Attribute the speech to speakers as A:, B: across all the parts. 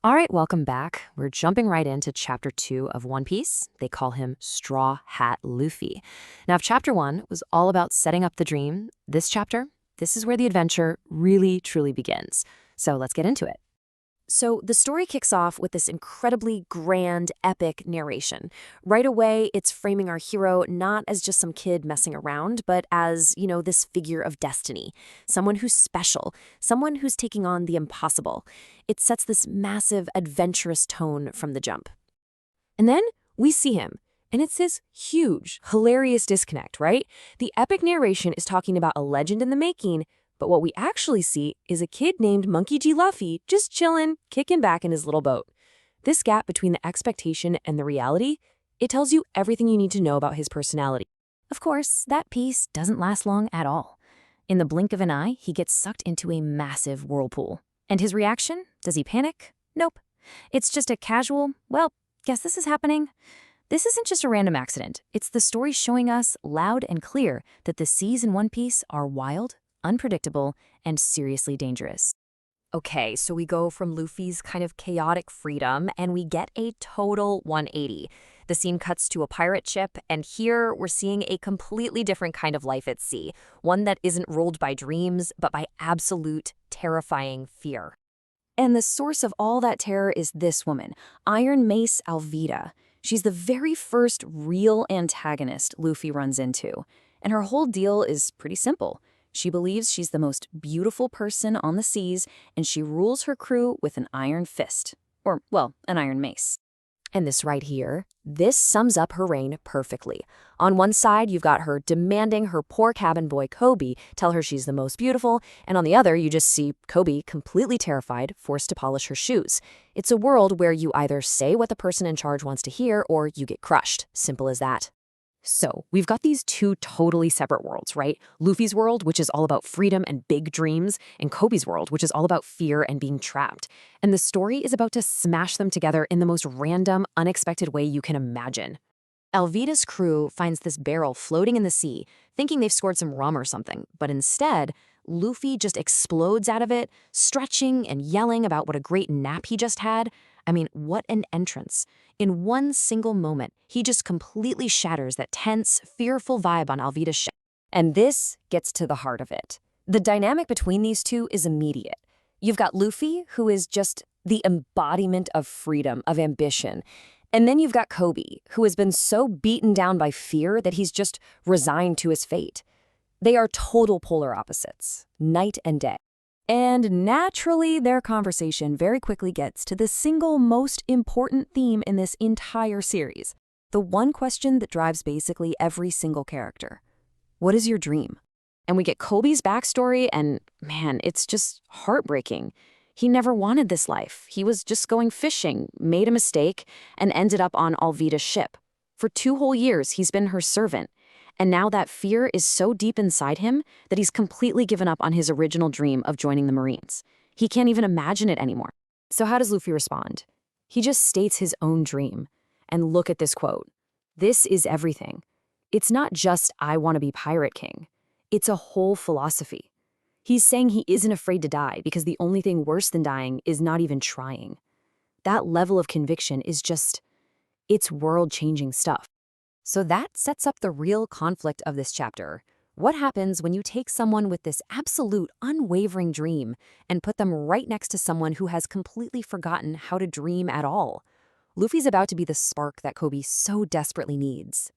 A: All right, welcome back. We're jumping right into chapter 2 of One Piece. They call him Straw Hat Luffy. Now, if chapter 1 was all about setting up the dream, this is where the adventure really, truly begins. So let's get into it. So the story kicks off with this incredibly grand, epic narration. Right away, it's framing our hero not as just some kid messing around, but as, this figure of destiny, someone who's special, someone who's taking on the impossible. It sets this massive, adventurous tone from the jump. And then we see him. And it's this huge, hilarious disconnect, right? The epic narration is talking about a legend in the making, but what we actually see is a kid named Monkey D. Luffy just chillin', kicking back in his little boat. This gap between the expectation and the reality, it tells you everything you need to know about his personality. Of course, that piece doesn't last long at all. In the blink of an eye, he gets sucked into a massive whirlpool. And his reaction? Does he panic? Nope. It's just a casual, well, guess this is happening. This isn't just a random accident. It's the story showing us, loud and clear, that the seas in One Piece are wild, unpredictable, and seriously dangerous. Okay, so we go from Luffy's kind of chaotic freedom, and we get a total 180. The scene cuts to a pirate ship, and here we're seeing a completely different kind of life at sea, one that isn't ruled by dreams, but by absolute, terrifying fear. And the source of all that terror is this woman, Iron Mace Alvida. She's the very first real antagonist Luffy runs into, and her whole deal is pretty simple. She believes she's the most beautiful person on the seas, and she rules her crew with an iron fist. Or, well, an iron mace. And this right here, this sums up her reign perfectly. On one side, you've got her demanding her poor cabin boy Koby tell her she's the most beautiful, and on the other, you just see Koby, completely terrified, forced to polish her shoes. It's a world where you either say what the person in charge wants to hear, or you get crushed. Simple as that. So, we've got these two totally separate worlds, right? Luffy's world, which is all about freedom and big dreams, and Kobe's world, which is all about fear and being trapped. And the story is about to smash them together in the most random, unexpected way you can imagine. Alvida's crew finds this barrel floating in the sea, thinking they've scored some rum or something, but instead, Luffy just explodes out of it, stretching and yelling about what a great nap he just had. I mean, what an entrance. In one single moment, he just completely shatters that tense, fearful vibe on Alvida's ship. And this gets to the heart of it. The dynamic between these two is immediate. You've got Luffy, who is just the embodiment of freedom, of ambition. And then you've got Koby, who has been so beaten down by fear that he's just resigned to his fate. They are total polar opposites, night and day. And naturally, their conversation very quickly gets to the single most important theme in this entire series. The one question that drives basically every single character. What is your dream? And we get Koby's backstory, and man, it's just heartbreaking. He never wanted this life. He was just going fishing, made a mistake, and ended up on Alvida's ship. For 2 whole years, he's been her servant. And now that fear is so deep inside him that he's completely given up on his original dream of joining the Marines. He can't even imagine it anymore. So how does Luffy respond? He just states his own dream. And look at this quote. This is everything. It's not just, I want to be Pirate King. It's a whole philosophy. He's saying he isn't afraid to die because the only thing worse than dying is not even trying. That level of conviction is just, it's world-changing stuff. So that sets up the real conflict of this chapter. What happens when you take someone with this absolute, unwavering dream and put them right next to someone who has completely forgotten how to dream at all? Luffy's about to be the spark that Koby so desperately needs.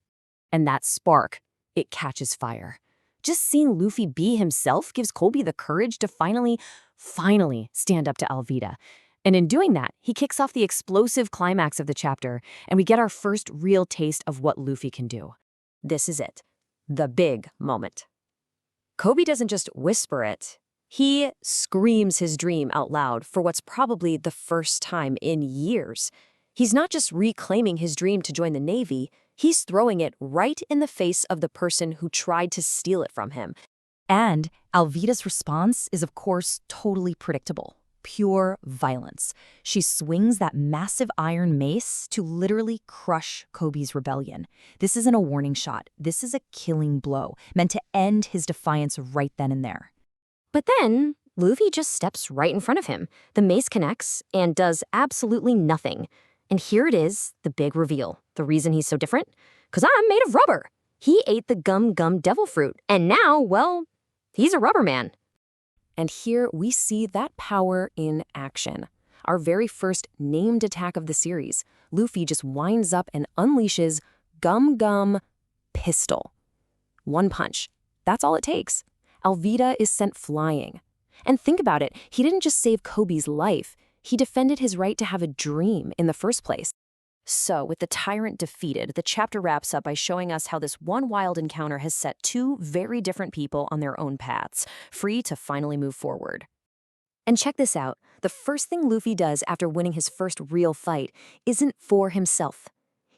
A: And that spark, it catches fire. Just seeing Luffy be himself gives Koby the courage to finally stand up to Alvida. And in doing that, he kicks off the explosive climax of the chapter, and we get our first real taste of what Luffy can do. This is it. The big moment. Koby doesn't just whisper it. He screams his dream out loud for what's probably the first time in years. He's not just reclaiming his dream to join the Navy, he's throwing it right in the face of the person who tried to steal it from him. And Alvida's response is, of course, totally predictable. Pure violence. She swings that massive iron mace to literally crush Koby's rebellion. This isn't a warning shot. This is a killing blow, meant to end his defiance right then and there. But then,
B: Luffy just steps right in front of him. The mace connects and does absolutely nothing. And here it is, the big reveal. The reason he's so different? 'Cause I'm made of rubber. He ate the gum devil fruit, and now, well, he's a rubber man.
A: And here we see that power in action. Our very first named attack of the series. Luffy just winds up and unleashes Gum Pistol. One punch. That's all it takes. Alvida is sent flying. And think about it, he didn't just save Koby's life, he defended his right to have a dream in the first place. So, with the tyrant defeated, the chapter wraps up by showing us how this one wild encounter has set two very different people on their own paths, free to finally move forward. And check this out, the first thing Luffy does after winning his first real fight isn't for himself.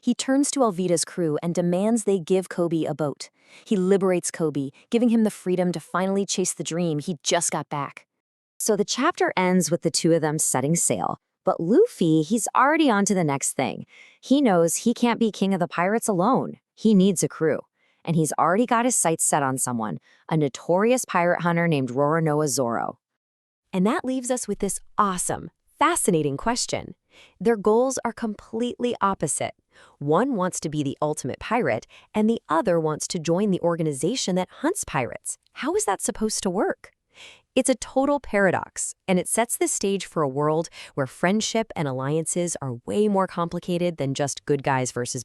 A: He turns to Alvida's crew and demands they give Koby a boat. He liberates Koby, giving him the freedom to finally chase the dream he just got back. So the chapter ends with the two of them setting sail. But Luffy, he's already on to the next thing. He knows he can't be king of the pirates alone. He needs a crew. And he's already got his sights set on someone, a notorious pirate hunter named Roronoa Zoro. And that leaves us with this awesome, fascinating question. Their goals are completely opposite. One wants to be the ultimate pirate, and the other wants to join the organization that hunts pirates. How is that supposed to work? It's a total paradox, and it sets the stage for a world where friendship and alliances are way more complicated than just good guys versus bad